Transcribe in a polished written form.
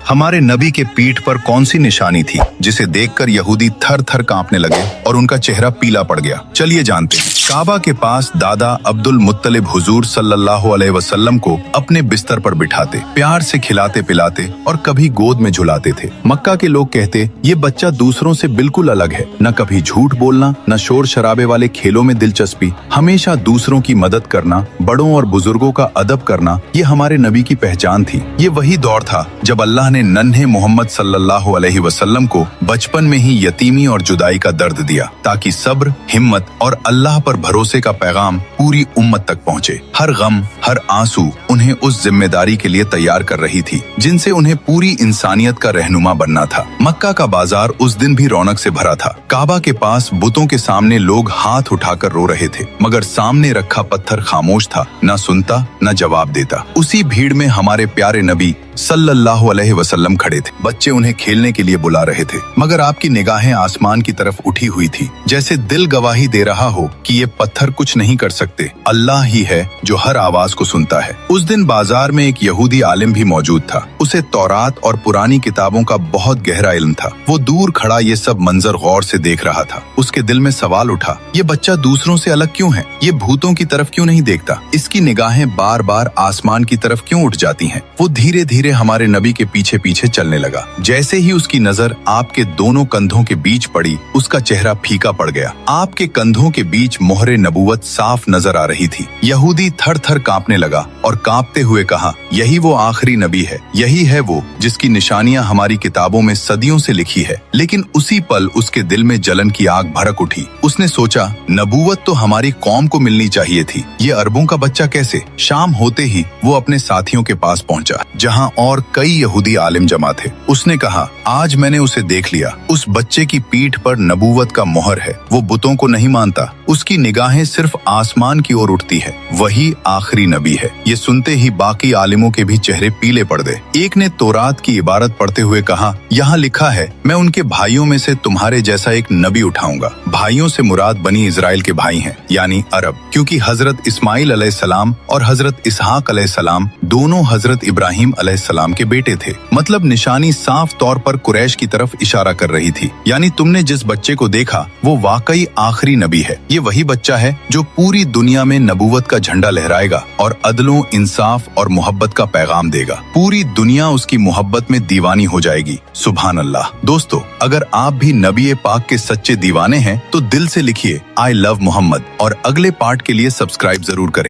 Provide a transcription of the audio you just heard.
हमारे नबी के पीठ पर कौन सी निशानी थी जिसे देखकर यहूदी थर थर कांपने लगे और उनका चेहरा पीला पड़ गया? चलिए जानते हैं। काबा के पास दादा अब्दुल मुत्तलिब हुजूर सल्लल्लाहु अलैहि वसल्लम को अपने बिस्तर पर बिठाते, प्यार से खिलाते पिलाते और कभी गोद में झुलाते थे। मक्का के लोग कहते, ये बच्चा दूसरों से बिल्कुल अलग है, न कभी झूठ बोलना, न शोर शराबे वाले खेलों में दिलचस्पी, हमेशा दूसरों की मदद करना, बड़ों और बुजुर्गों का अदब करना, ये हमारे नबी की पहचान थी। ये वही दौर था जब अल्लाह ने नन्हे मोहम्मद सल्लल्लाहु अलैहि वसल्लम को बचपन में ही यतीमी और जुदाई का दर्द दिया, ताकि सब्र, हिम्मत और अल्लाह पर भरोसे का पैगाम पूरी उम्मत तक पहुँचे। हर गम, हर आंसू उन्हें उस जिम्मेदारी के लिए तैयार कर रही थी जिनसे उन्हें पूरी इंसानियत का रहनुमा बनना था। मक्का का बाजार उस दिन भी रौनक से भरा था। काबा के पास बुतों के सामने लोग हाथ उठाकर रो रहे थे, मगर सामने रखा पत्थर खामोश था, न सुनता न जवाब देता। उसी भीड़ में हमारे प्यारे नबी सल्लल्लाहु अलैहि वसल्लम खड़े थे। बच्चे उन्हें खेलने के लिए बुला रहे थे, मगर आपकी निगाहें आसमान की तरफ उठी हुई थी, जैसे दिल गवाही दे रहा हो कि ये पत्थर कुछ नहीं कर सकते, अल्लाह ही है जो हर आवाज को सुनता है। उस दिन बाजार में एक यहूदी आलिम भी मौजूद था। उसे तौरात और पुरानी किताबों का बहुत गहरा इल्म था। वो दूर खड़ा ये सब मंजर गौर से देख रहा था। उसके दिल में सवाल उठा, ये बच्चा दूसरों से अलग क्यों है? ये भूतों की तरफ क्यों नहीं देखता? इसकी निगाहें बार बार आसमान की तरफ क्यों उठ जाती हैं? वो धीरे धीरे हमारे नबी के पीछे पीछे चलने लगा। जैसे ही उसकी नजर आपके दोनों कंधों के बीच पड़ी, उसका चेहरा फीका पड़ गया। आपके कंधों के बीच मोहरे नबूवत साफ नजर आ रही थी। यहूदी थर थर कांपने लगा और कांपते हुए कहा, यही वो आखिरी नबी है, यही है वो जिसकी निशानियां हमारी किताबों में सदियों से लिखी है। लेकिन उसी पल उसके दिल में जलन की आग भड़क उठी। उसने सोचा, नबूवत तो हमारी कौम को मिलनी चाहिए थी, ये अरबों का बच्चा कैसे? शाम होते ही वो अपने साथियों के पास पहुंचा, जहां और कई यहूदी आलिम जमा थे। उसने कहा, आज मैंने उसे देख लिया। उस बच्चे की पीठ पर नबूवत का मोहर है। वो बुतों को नहीं मानता, उसकी निगाहें सिर्फ आसमान की ओर उठती है। वही आखिरी नबी है। ये सुनते ही बाकी आलिमों के भी चेहरे पीले पड़ गए। एक ने तौरात की इबारत पढ़ते हुए कहा, यहाँ लिखा है, मैं उनके भाइयों में से तुम्हारे जैसा एक नबी उठाऊंगा। भाइयों से मुराद बनी इजराइल के भाई हैं, यानी अरब, क्योंकि हजरत इस्माइल अलैहिस्सलाम और हजरत इसहाक अलैहिस्सलाम दोनों हजरत इब्राहिम अलैहिस्सलाम के बेटे थे। मतलब निशानी साफ तौर पर कुरैश की तरफ इशारा कर रही थी, यानी तुमने जिस बच्चे को देखा वो वाकई आखिरी नबी है। ये वही बच्चा है जो पूरी दुनिया में नबूवत का झंडा लहराएगा और अदलों, इंसाफ और मोहब्बत का पैगाम देगा। पूरी दुनिया उसकी मोहब्बत में दीवानी हो जाएगी। सुभान अल्लाह। दोस्तों, अगर आप भी नबी पाक के सच्चे दीवाने हैं तो दिल से लिखिए, आई लव मोहम्मद, और अगले पार्ट के लिए सब्सक्राइब जरूर करें।